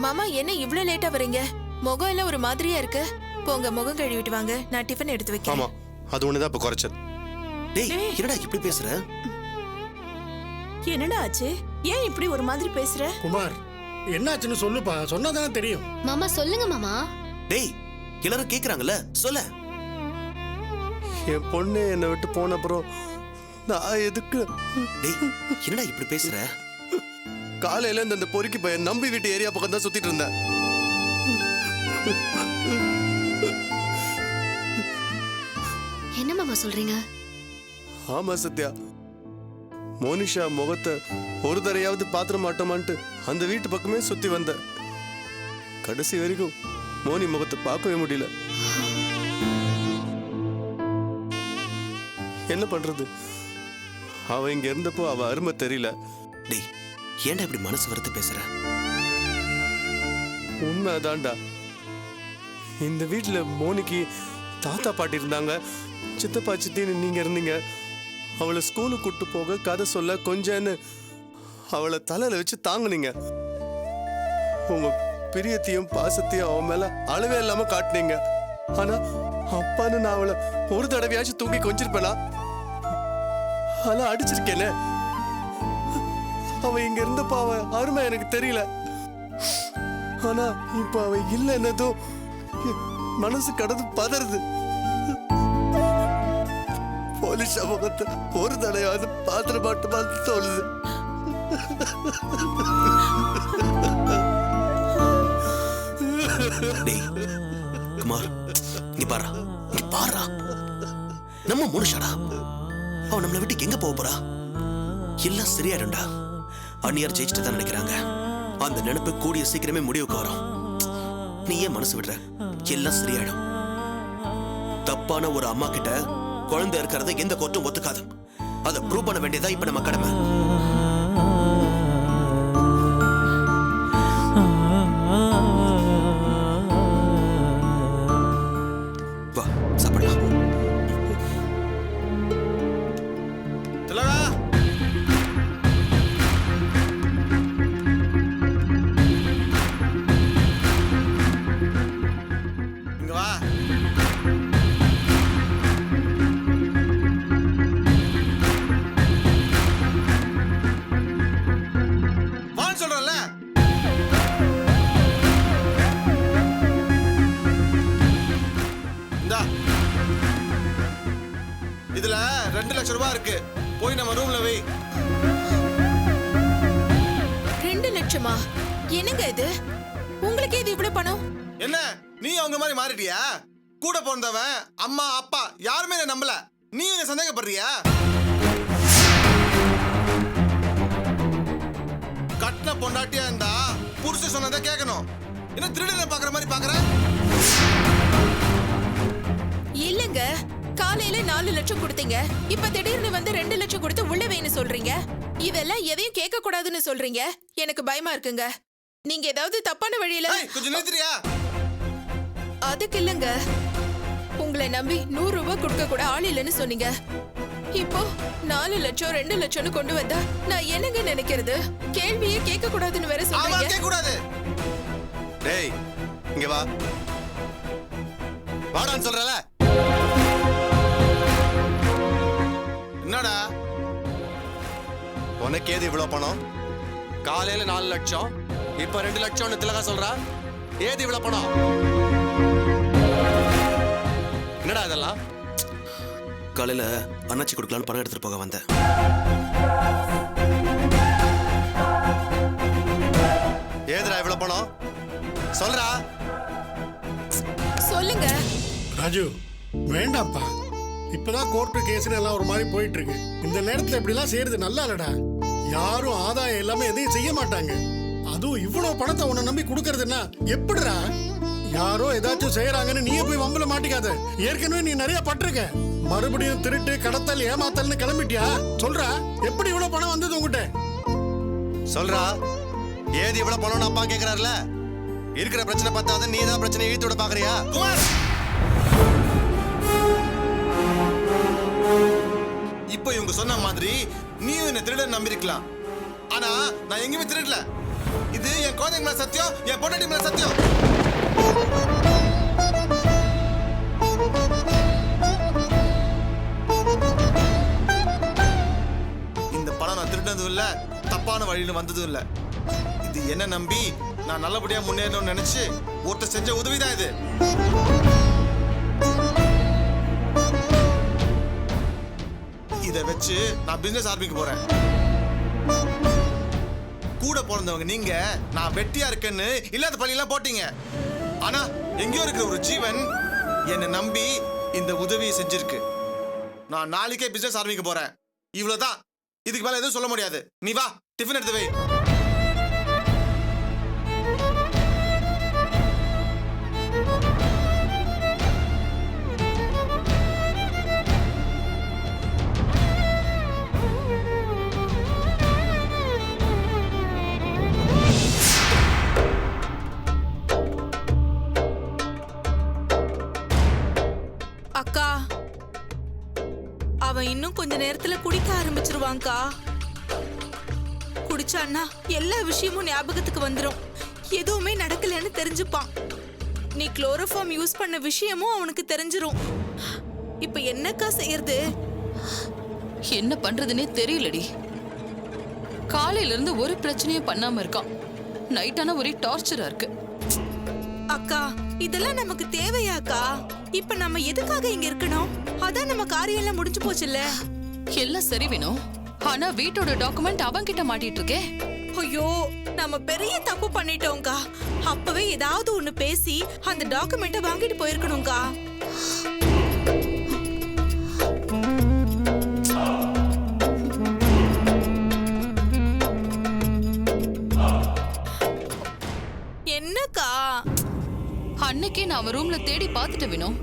மாமா என்ன இவ்ளோ லேட்டா வரீங்க? முகம் எல்லாம் ஒரு மாதிரியா இருக்கு. போங்க முகம் கழுவிட்டு வாங்க, நான் டிஃபன் எடுத்து வைக்கிறேன். ஆமா, அது ஒண்ணுதான் இப்ப குறைச்சது. டேய் என்னடா இப்படி பேசுற? என்னடா ஆச்சு? ஏன் இப்படி ஒரு மாதிரி பேசுற? குமார், என்னாச்சுன்னு சொல்லுப்பா, சொன்னாதானே தெரியும். மாமா சொல்லுங்க மாமா. டேய் எல்லாரும் கேக்குறாங்கல்ல, சொல்ல. என் பொண்ணு என்னை விட்டு போன அப்புறம் நான் எதுக்கு? டேய் என்னடா இப்படி பேசுற? காலையில இருந்து அந்த பொறுக்கி பையன் நம்பி வீட்டு ஏரியா பக்கம் தான் சுத்திட்டு இருந்தேன். என்ன மாமா சொல்றீங்க? ஆமா சத்யா, மோனிஷா முகத்தை ஒரு தரையாவது பாத்திர மாட்டோமான்ட்டு அந்த வீட்டு பக்கமே சுத்தி வந்த. கடைசி வரைக்கும் மோனி முகத்தை பார்க்கவே முடியல. என்ன பண்றது? அவ இங்க இருந்தப்போ அவ அருமை தெரியல. டேய் ஏன்டா இப்படி மனசு வருத்த பேசுற? உண்மைதான்டா. இந்த வீட்டுல மோனிக்கு தாத்தா பாட்டி இருந்தாங்க, சித்தப்பா சித்தின்னு நீங்க இருந்தீங்க. அவளை ஸ்கூலுக்கு கூட்டு போக கதை சொல்ல கொஞ்சன்னு அவளை தலையில வச்சு தாங்குனீங்க. உங்க பிரியத்தையும் பாசத்தையும் அவன் மேல அளவே இல்லாம காட்டினீங்க. ஆனா அப்பான்னு நான் அவளை ஒரு தடவையாச்சும் தூங்கி கொஞ்சிருப்பேனா? அதெல்லாம் அடிச்சிருக்கேனே. அவ இங்க இருந்தப்ப அவ அருமை எனக்கு தெரியல. ஆனா இப்ப அவ இல்லைன்னதும் மனசு கடந்து பதறுது. போலீஸ் முகத்தை ஒரு தடையாவது பாத்திர மாட்டுமா தோணுது. டேய் குமார், நீ பாரா, நீ பாரா. நம்ம மனுஷடா, அவன் நம்மளை விட்டு எங்க போக போறா? எல்லாம் சரியாயிடும்டா. அந்நியர் ஜெயிச்சுட்டு தான் நினைக்கிறாங்க. அந்த நினைப்பு கூடிய சீக்கிரமே முடிவுக்கு வரும். நீ ஏன் மனசு விடுற? எல்லாம் சரியாயிடும். தப்பான ஒரு அம்மா கிட்ட குழந்தை இருக்கிறத எந்த கோர்ட்டும் ஒத்துக்காது. அதை ப்ரூவ் பண்ண வேண்டியதா இப்ப நம்ம கடமை. வா சாப்பிடலாம். இதுல 2 லட்சம் ரூபாய் இருக்கு. போய் நம்ம ரூம்ல வை. 2 லட்சமா? என்னங்க இது? உங்களுக்கு இது இவ்வளவு பணம்? என்ன நீ அவங்க மாதிரி மாறிட்டியா? கூட பிறந்தவன் அம்மா அப்பா யாருமே என்ன நம்பல. நீ என்ன சந்தேகப்படுறியா? கட்டின பொண்டாட்டியா இருந்தா புருஷ சொன்னதை கேட்கணும். என்ன திருடனை பாக்குற மாதிரி பாக்குற? இல்லங்க, காலையில 4 லட்சம் கொடுத்தீங்க, இப்ப திடீர்னு வந்து 2 லட்சம் கொடுத்து உள்ள வைன்னு சொல்றீங்க. இதெல்லாம் எதையும் கேட்க கூடாதுன்னு சொல்றீங்க. எனக்கு பயமா இருக்குங்க. நீங்க ஏதாவது தப்பான வழியில... கொஞ்சம் நிறுத்துறியா? அதுக்கு இல்லங்க, உங்களை நம்பி 100 ரூபாய் கொடுக்க கூட ஆள் இல்லைன்னு சொன்னீங்க. இப்போ 4 லட்சம் 2 லட்சம்னு கொண்டு வந்தா நான் என்னங்க நினைக்கிறது? கேள்வியே கேட்க கூடாதுன்னு வேற சொல்றீங்க. கேட்க கூடாது. டேய் இங்க வா, வாடான்னு சொல்றல. என்னடா உனக்கு ஏது இவ்வளவு பணம்? காலையில 4 லட்சம், இப்ப 2 லட்சம்னு திலகா சொல்றா. ஏது இவ்வளவு பணம்? என்னடா இதெல்லாம்? காலையில அண்ணாச்சி கொடுக்கலான்னு பணம் எடுத்துட்டு போக வந்தேன். ஏதுடா இவ்வளவு பணம்? சொல்றா. சொல்லுங்க. ராஜு, வேண்டாம்ப்பா. இப்பதான் கோர்ட்டு கேஸ்னு எல்லாம் ஒரு மாதிரி போயிட்டு இருக்கு. இந்த நேரத்துல இப்படி எல்லாம் செய்யறது நல்லா இல்லடா. யாரும் ஆதாயம் இல்லாம எதையும் செய்ய மாட்டாங்க. அதுவும் இவ்வளவு பணத்தை உன்னை நம்பி கொடுக்கறதுன்னா எப்படிடா? யாரோ ஏதாச்சும் செய்யறாங்கன்னு நீயே போய் வம்பல மாட்டிக்காத. ஏற்கனவே நீ நிறைய பட்டிருக்க. மறுபடியும் திருட்டு கடத்தல் ஏமாத்தல்னு கிளம்பிட்டியா? சொல்றா, எப்படி இவ்வளவு பணம் வந்தது உங்ககிட்ட? சொல்றா, ஏது இவ்வளவு பணம்னு அப்பா கேக்குறாருல. இருக்கிற பிரச்சனை பார்த்தாத நீ தான் பிரச்சனை இழுத்து விட பாக்குறியா? இப்போ இவங்க சொன்ன மாதிரி நீயும் என்ன திருடன் நம்பிருக்கலாம். ஆனா நான் எங்கேயுமே திருடல. இது என் குழந்தைங்க மேல சத்தியம், என் பொண்டாட்டி மேல சத்தியம். இந்த பணம் நான் திருடினதும் இல்ல, தப்பான வழியில வந்ததும் இல்ல. இது என்ன நம்பி நான் நல்லபடியா முன்னேறணும்னு நினைச்சு ஒருத்தர் செஞ்ச உதவிதான் இது. இதை வச்சு நான் பிசினஸ் ஆரம்பிக்க போறேன். கூட பிறந்தவங்க நீங்க நான் வெட்டியா இருக்கேன்னு இல்லாத பழியெல்லாம் போட்டீங்க. ஆனா எங்கேயோ இருக்கிற ஒரு ஜீவன் என்னை நம்பி இந்த உதவியை செஞ்சிருக்கு. நான் நாளைக்கே பிசினஸ் ஆரம்பிக்க போறேன். இவ்வளவுதான், இதுக்கு மேல எதுவும் சொல்ல முடியாது. நீ வா, டிஃபன் எடுத்து வை. அக்கா, அவன் இன்னும் கொஞ்ச நேரத்துல குடிக்க ஆரம்பிச்சிருவான்க்கா. குடிச்சான்னா எல்லா விஷயமும் ஞாபகத்துக்கு வந்துரும். எதுவுமே நடக்கலன்னு தெரிஞ்சுப்பான். நீ குளோரோஃபார்ம் யூஸ் பண்ண விஷயமும் அவனுக்கு தெரிஞ்சிரும். இப்ப என்னக்கா செய்யறது? என்ன பண்றதுன்னே தெரியலடி. காலையில இருந்து ஒரு பிரச்சனையும் பண்ணாம இருக்கான். நைட்டான ஒரே டார்ச்சரா இருக்கு. அக்கா, இதெல்லாம் நமக்கு தேவையாக்கா? இப்ப நம்ம எதுக்காக இங்க இருக்கணும்? அதான் நம்ம காரியம் எல்லாம் முடிஞ்சு போச்சுல்ல. எல்லாம் சரி வேணும். ஆனா வீட்டோட டாக்குமெண்ட் அவன் கிட்ட மாட்டிட்டு இருக்கே. ஐயோ, நம்ம பெரிய தப்பு பண்ணிட்டோம்க்கா. அப்பவே ஏதாவது ஒண்ணு பேசி அந்த டாக்குமெண்ட்டை வாங்கிட்டு போயிருக்கணும்க்கா. என்னக்கா? அன்னைக்கே நான் அவன் ரூம்ல தேடி பார்த்துட்டு வேணும்.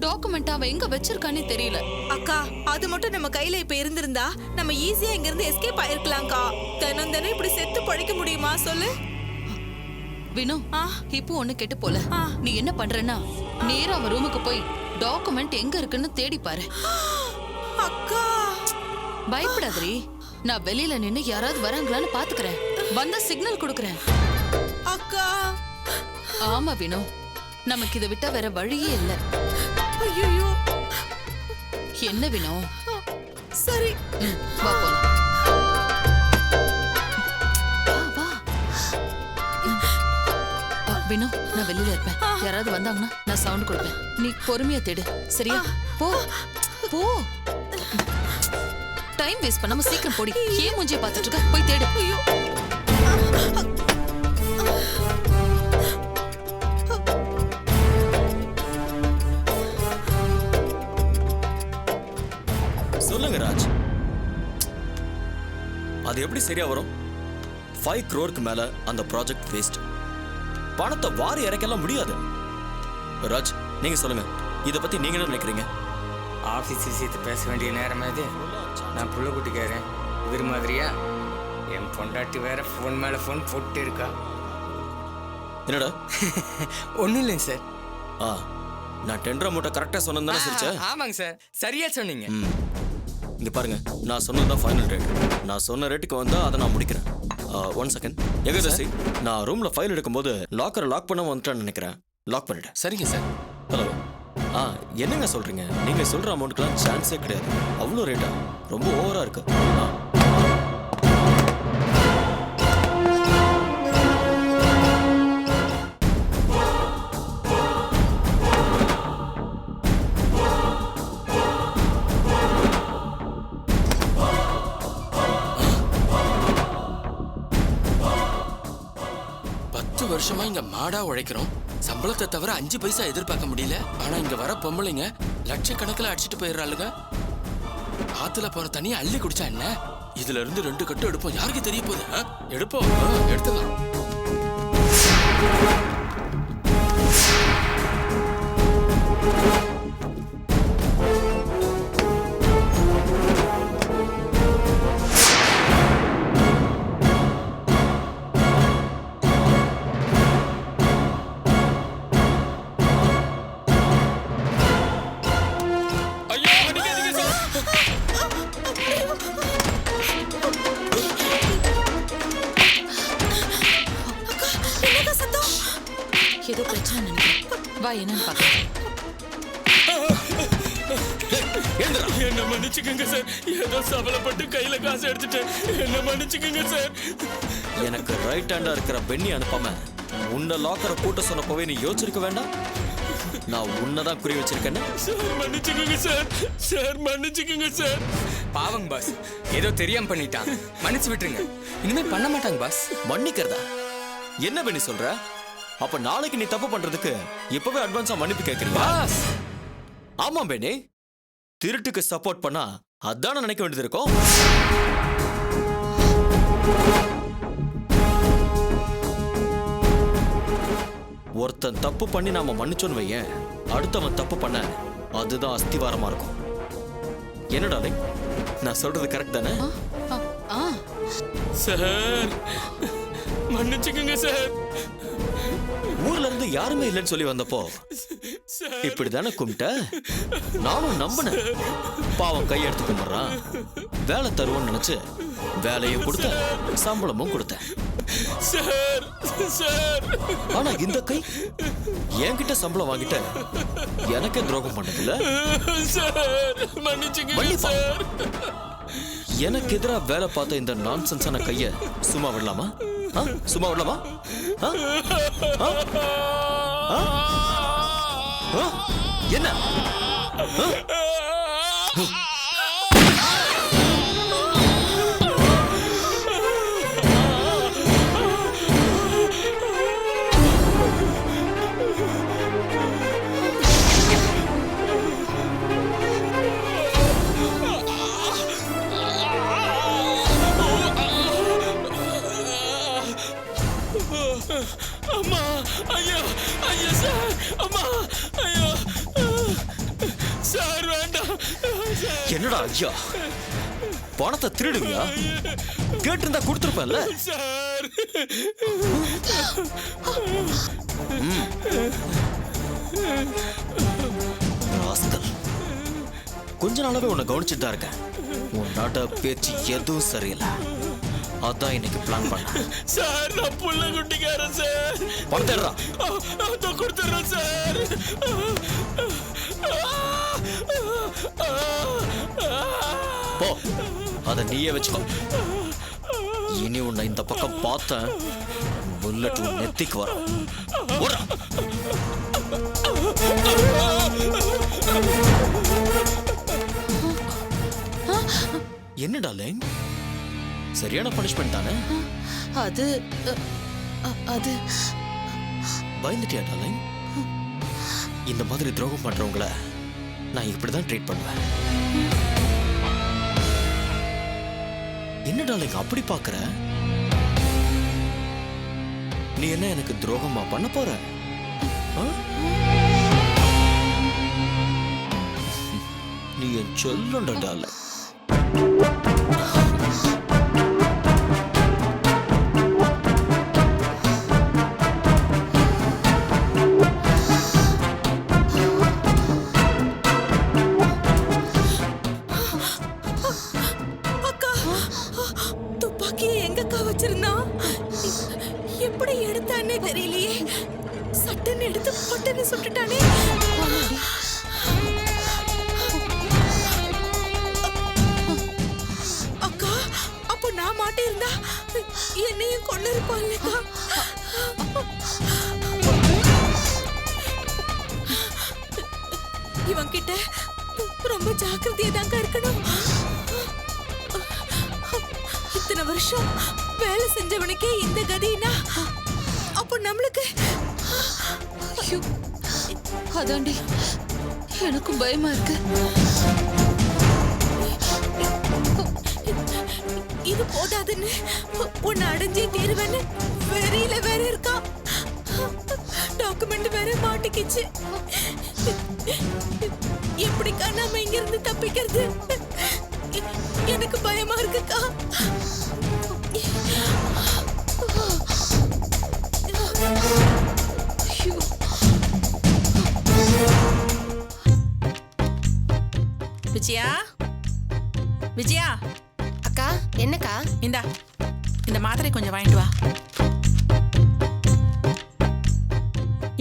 டாக்குமெண்ட் அவன் எங்க வச்சிருக்கானே தெரியல. அக்கா, அது மட்டும் நம்ம கையில இப்ப இருந்திருந்தா நம்ம ஈஸியா இங்க இருந்து எஸ்கேப் ஆயிருக்கலாம்க்கா. தினம் தினம் இப்படி செத்து பழைக்க முடியுமா சொல்லு? வினோ, ஆ. இப்போ ஒண்ணு கெட்டு போல. ஆ. நீ என்ன பண்றன்னா, நேரா அவன் ரூமுக்கு போய் டாக்குமெண்ட் எங்க இருக்குன்னு தேடி பாரு. அக்கா, பயப்படாதடி. நான் வெளியில நின்னு யாராவது வராங்களான்னு பாத்துக்கிறேன். வந்தா சிக்னல் கொடுக்கறேன். அக்கா. ஆமா வினோ, நமக்கு இதை விட்டா வேற வழியே இல்ல. ஐயோ, என்ன வினோ? சரி. வா போலாம். வா, வா. வினோ, நான் வெளியில இருப்பேன். யாராவது வந்தாங்கன்னா நான் சவுண்ட் கொடுப்பேன். நீ பொறுமையா தேடு, சரியா? போ போ. டைம் வேஸ்ட் பண்ணாம சீக்கிரம் போடி. ஏன் மூஞ்சியை பார்த்துட்டு இருக்க? போய் தேடு. ஐயோ. சொல்லுங்க ராஜ், அது எப்படி சரியா வரும்? 5 crore மேல அந்த ப்ராஜெக்ட் வேஸ்ட். பணத்தை வாரி இறக்கலாம் முடியாது. ராஜ், நீங்க சொல்லுங்க, இத பத்தி நீங்க என்ன நினைக்கிறீங்க? ஆஃபீஸ் விஷயத்தை பேச வேண்டிய நேரமா இது? நான் புள்ள குட்டிக்காரன் இவர் மாதிரியா? என் பொண்டாட்டி வேற ஃபோன் மேல ஃபோன் போட்டு இருக்கா. என்னடா? ஒன்றும் இல்லைங்க சார். ஆ, நான் டெண்டர் அமௌண்ட்டை கரெக்டாக சொன்னது தானே சிரிச்ச? ஆமாங்க சார், சரியா சொன்னீங்க. இங்க பாருங்க, நான் சொன்னது தான் ஃபைனல் ரேட். நான் சொன்ன ரேட்டுக்கு வந்தா அதை நான் முடிக்கிறேன். 1 செகண்ட். ஏகதசி, நான் ரூம்ல ஃபைல் எடுக்கும்போது லாக்கரை லாக் பண்ண வந்துட்டேன்னு நினைக்கிறேன். லாக் பண்ணிட்டேன். சரிங்க சார். ஹலோ. என்னங்க சொல்றீங்க? நீங்க சொல்ற அமௌண்ட்டுக்குலாம் சான்ஸே கிடையாது. அவ்வளோ ரேட்டா? ரொம்ப ஓவரா இருக்கு. வருஷமா இங்க மாடா உழைக்கிறோம். சம்பளத்தை தவிர 5 பைசா எதிர்பார்க்க முடியல. ஆனா இங்க வர பொம்பளைங்க லட்சக்கணக்கில் அடிச்சிட்டு போயிடுறாளுங்க. ஆத்துல போற தண்ணியை அள்ளி குடிச்சா என்ன? இதுல இருந்து 2 கட்டு எடுப்போம். யாருக்கு தெரிய போகுது? எடுப்போம், எடுத்துக்கலாம். ஏதோ பிரச்சனை நினைக்கிறேன். வா என்னன்னு பார்க்கலாம். என்ன மன்னிச்சுக்கோங்க சார், ஏதோ சபலப்பட்டு கையில காசு எடுத்துட்டேன், என்ன மன்னிச்சுக்கோங்க சார். எனக்கு ரைட் ஹேண்டா இருக்கிற பெண்ணி அனுப்பாம உன்னை லாக்கரை கூட்ட சொன்னப்பவே நீ யோசிச்சிருக்க வேண்டாம். நான் உன்னதான் குறி வச்சிருக்கேன்னு. சார் மன்னிச்சுக்கோங்க சார், சார் மன்னிச்சுக்கோங்க சார். பாவங்க பாஸ், ஏதோ தெரியாம பண்ணிட்டான், மன்னிச்சு விட்டுருங்க. இனிமே பண்ண மாட்டாங்க பாஸ். மன்னிக்கிறதா? என்ன பெண்ணி சொல்ற? அப்ப நாளைக்கு நீ தப்பு பண்றதுக்கு இப்பவே அட்வான்ஸா மன்னிப்பு கேட்கறியா? பாஸ் ஆமா பெண்ணி, திருட்டுக்கு சப்போர்ட் பண்ணா அதான நினைக்க வேண்டியது இருக்கும். ஒருத்தன் தப்பு பண்ணி நாம மன்னிச்சோன்னு வையேன், அடுத்தவன் தப்பு பண்ண அதுதான் அஸ்திவாரமா இருக்கும். என்னடா நான் சொல்றது கரெக்ட் தானே? சார் மன்னிச்சுக்கோங்க சார். ஊர்ல இருந்து யாருமே இல்லைன்னு சொல்லி வந்தப்போ இப்படிதானே கும்பிட்ட? நானும் நம்பினேன். பாவம் கையெடுத்து கும்பிடுறான், வேலை தருவோன்னு நினைச்சு வேலையும் கொடுத்தேன், சம்பளமும் கொடுத்தேன். சார் சார் ஆனா இந்த கை என்கிட்ட சம்பளம் வாங்கிட்ட எனக்கே துரோகம் பண்ணதில்ல. சார் மன்னிச்சுக்கோங்க சார். எனக்கு எதிரா வேலை பார்த்த இந்த நான்சென்ஸான கைய சும்மா விடலாமா? சும்மா விடலாமா? என்ன? அம்மா, ஐயா, ஐயா சார், அம்மா, ஐயா சார் வேண்டாம். என்னடா ஐயா, பணத்தை திருடுவியா? கேட்டிருந்தா கொடுத்துருப்பேன்ல சார். கொஞ்ச நாளாவே உன்னை கவனிச்சுட்டு தான் இருக்கேன். உன் நாட்ட பேச்சு எதுவும் சரியில்லை. அதான் இன்னைக்கு பிளான் பண்ண. சார் நான் புள்ள குட்டிக்காரன் சார். பணத்தை எடுறா. கொடுத்துறேன் சார். போ, அதை நீயே வச்சுக்கோ. இனி உன்னை இந்த பக்கம் பார்த்தேன், புல்லட் உன் நெத்திக்கு வரும். ஓடா. என்ன டார்லிங், சரியான பனிஷ்மெண்ட் தானே? அது அது பயந்துட்டியா டார்லிங்? இந்த மாதிரி துரோகம் பண்றவங்கள நான் இப்படிதான் ட்ரீட் பண்ணுவேன். என்ன டார்லிங் அப்படி பாக்குற? நீ என்ன எனக்கு துரோகமா பண்ண போற? நீ என் சொல்லுண்ட டார்லிங். எப்படி எடுத்தானே தெரியலையே. சட்டன்னு எடுத்து பட்டன்னு சுட்டுட்டானே. அக்கா, அப்போ நான் மாட்டிருந்தா என்னையும் கொண்டு இருப்பான்லக்கா. இவன் கிட்ட ரொம்ப ஜாக்கிரதையா தாங்க இருக்கணும். இத்தனை வருஷம் வேலை செஞ்சவனுக்கே இந்த கதினா அப்போ நம்மளுக்கு. அதாண்டி எனக்கும் பயமா இருக்கு. இது போதாதுன்னு உன்னை அடைஞ்சே தீருவேன்னு வெறியில வேற இருக்கா. டாக்குமெண்ட் வேற மாட்டிக்கிச்சு. எப்படிக்கா நாம இங்க இருந்து தப்பிக்கிறது? எனக்கு பயமா இருக்குக்கா. விஜயா, விஜயா. அக்கா, என்னக்கா? இந்த மாத்திரை கொஞ்சம் வாங்கிட்டு வா.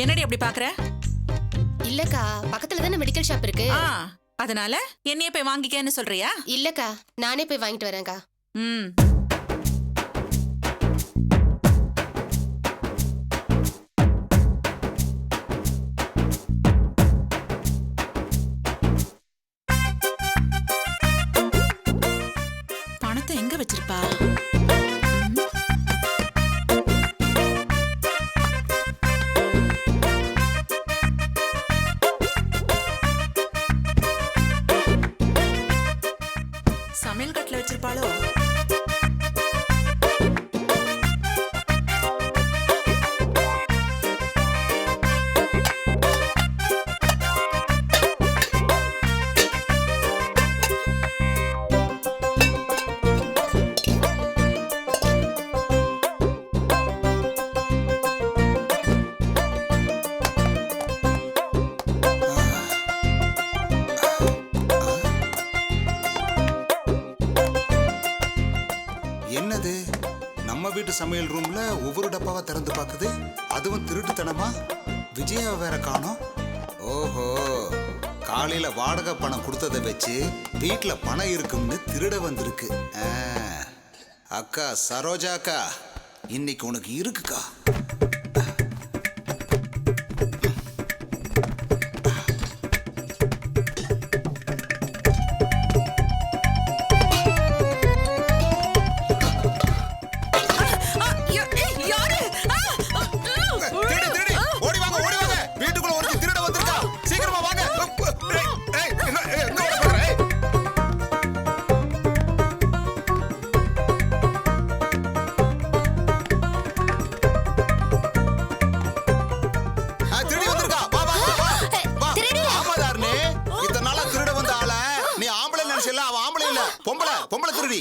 என்னடி அப்படி பாக்குற? இல்லக்கா பக்கத்துல தானே மெடிக்கல் ஷாப் இருக்கு. அதனால என்னைய போய் வாங்கிக்கன்னு சொல்றியா? இல்லக்கா நானே போய் வாங்கிட்டு வரேன்க்கா. ம். பணத்தை எங்க வச்சிருப்பா? சமையல் கட்டுல வச்சிருப்பாளோ? என்னது நம்ம வீட்டு சமையல் ரூம்ல ஒவ்வொரு டப்பாவா திறந்து பார்க்குது, அதுவும் திருட்டுத்தனமா. விஜயாவை வேற காணோம். ஓஹோ, காலையில வாடகை பணம் கொடுத்ததை வச்சு வீட்டுல பணம் இருக்கும்னு திருட வந்திருக்கு. அக்கா சரோஜா அக்கா, இன்னைக்கு உனக்கு இருக்குக்கா. பொம்பளை திருடி.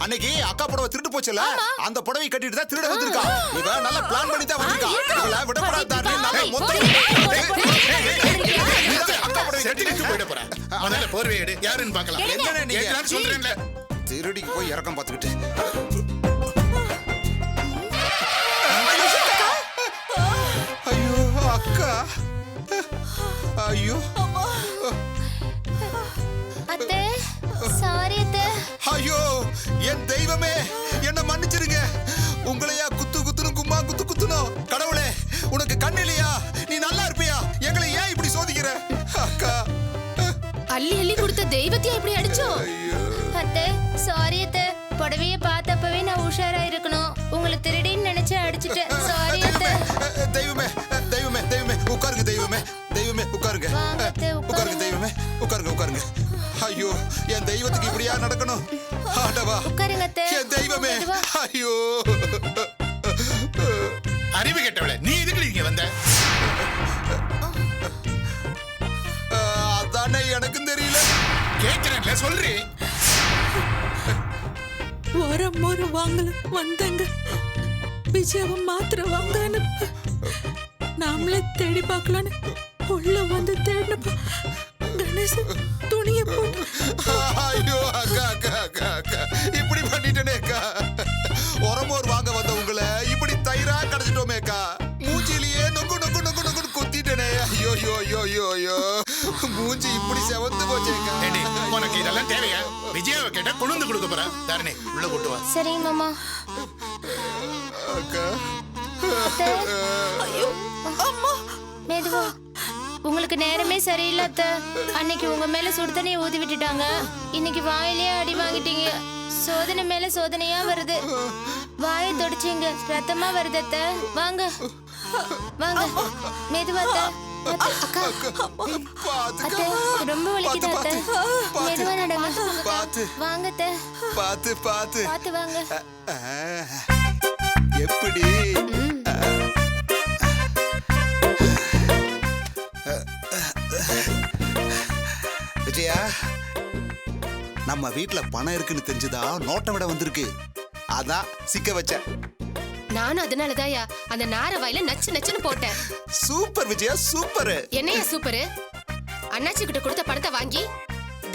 அன்னைக்கு அக்கா புடவை திருட்டு போச்சுல, அந்த புடவை கட்டிட்டு தான் திருட வந்திருக்கா. இவ நல்ல பிளான் பண்ணி தான் வந்திருக்கா. இவள விடப்படாத தாரணி. நான் மொத்தம் அக்கா புடவை கட்டிட்டு போயிட போறேன். முதல்ல போர்வை எடு, யாருன்னு பார்க்கலாம். என்ன நீங்க சொல்றீங்க? திருடிக்கு போய் இறக்கம் பார்த்துக்கிட்டு. ஐயோ அக்கா, ஐயோ அத்தை, சாரி அத்தை. ஐயோ என் தெய்வமே, என்ன மன்னிச்சிருங்க. உங்களையா குத்து குத்துணும் கும்மா குத்து குத்துணும். கடவுளே, உனக்கு கண்ணிலையா? நீ நல்லா இருப்பியா? எங்களை ஏன் இப்படி சோதிக்கிற? அக்கா, அள்ளி அள்ளி கொடுத்த தெய்வத்தையா இப்படி அடிச்சோம்? அத்தை, சாரி அத்தை. புடவைய பார்த்தப்பவே நான் உஷாரா இருக்கணும். உங்களை திருடின்னு நினைச்சு அடிச்சிட்டேன். சாரி அத்தை. தெய்வமே தெய்வமே தெய்வமே, உட்காருங்க தெய்வமே. தெய்வமே உட்காருங்க. உட்காருங்க தெய்வமே, உட்காருங்க உட்காருங்க. ஐயோ, என் தெய்வத்துக்கு இப்படியா நடக்கணும்? ஆண்டவா, உட்காருங்க அத்தை. என் தெய்வமே. ஐயோ, அறிவு கெட்டவளே, நீ எதுக்கு இங்க வந்த? அதானே எனக்கும் தெரியல. கேட்கிறேன்ல, சொல்றே. ஒரு வாங்கல வந்தங்க. விஜயாவை மாத்திர வாங்கன்னு நாமளே தேடி பார்க்கலான்னு உள்ள வந்து தேடினப்ப கணேசன் துணியை போட்டு. ஐயோ அக்கா அக்கா அக்கா அக்கா, இப்படி பண்ணிட்டேனே அக்கா. உரமோர் வாங்க வந்த உங்களை இப்படி தயிரா கிடைச்சிட்டோமே அக்கா. மூஞ்சிலேயே நொங்கு நொங்கு நொங்கு நொங்குன்னு கொத்திட்டேனே. ஐயோ ஐயோ ஐயோ ஐயோ ஐயோ, மூஞ்சி இப்படி செவந்து போச்சு அக்கா. உனக்கு இதெல்லாம் தேவையா? விஜயாவை கேட்டா கொண்டு கொடுக்க போறேன். தாரணி, உள்ள கூட்டு வா. சரிங்க மாமா. அக்கா, மெதுவா. உங்களுக்கு நேரமே சரியில்லை அத்தை. அன்னைக்கு உங்க மேல சுடு தண்ணியை ஊதி விட்டுட்டாங்க. இன்னைக்கு வாயிலேயே அடி வாங்கிட்டீங்க. சோதனை மேல சோதனையா வருது. வாயை தொடச்சிங்க, ரத்தமா வருது அத்தை. வாங்க வாங்க, மெதுவா அத்தை. அக்கா, அத்தை ரொம்ப வலிக்குது அத்தை. மெதுவா நடங்க. வாங்க அத்தை. பாத்து பாத்து பாத்து வாங்க. எப்படி? நம்ம வீட்ல பணம் இருக்குன்னு தெரிஞ்சுதான் நோட்டை விட வந்திருக்கு. அதான் சிக்க வச்சேன். நானும் அதனாலதாயா அந்த நார வாயில நச்சு நச்சுன்னு போட்டேன். Super Vijaya, super. என்னையா சூப்பரு? அண்ணாச்சி கிட்ட கொடுத்த பணத்தை வாங்கி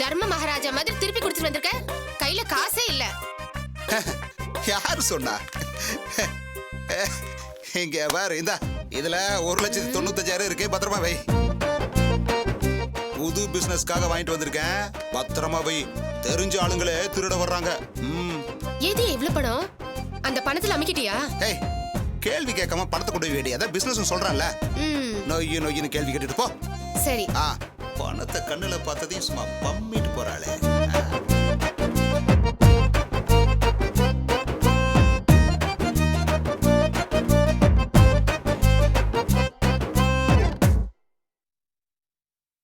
தர்ம மகாராஜா மாதிரி திருப்பி கொடுத்துட்டு வந்திருக்க. கையில காசே இல்ல. யாரு சொன்னா? இங்க பாரு, இந்த இதுல 1,95,000 இருக்கு, பத்திரமா வை. புது பிசினஸ்க்காக வாங்கிட்டு வந்திருக்கேன், பத்திரமா வை. தெரிஞ்ச ஆளுங்களே திருட வர்றாங்க. ஏது எவ்வளவு பணம்? அந்த பணத்துல அமைக்கிட்டியா? ஏய், கேள்வி கேட்காம பணத்தை கொண்டு போய் வேண்டிய அதான் பிசினஸ் சொல்றான்ல. நொய்னு கேள்வி கேட்டுட்டு போ. சரி. பணத்தை கண்ணுல பார்த்ததையும் சும்மா பம்மிட்டு போறாளே.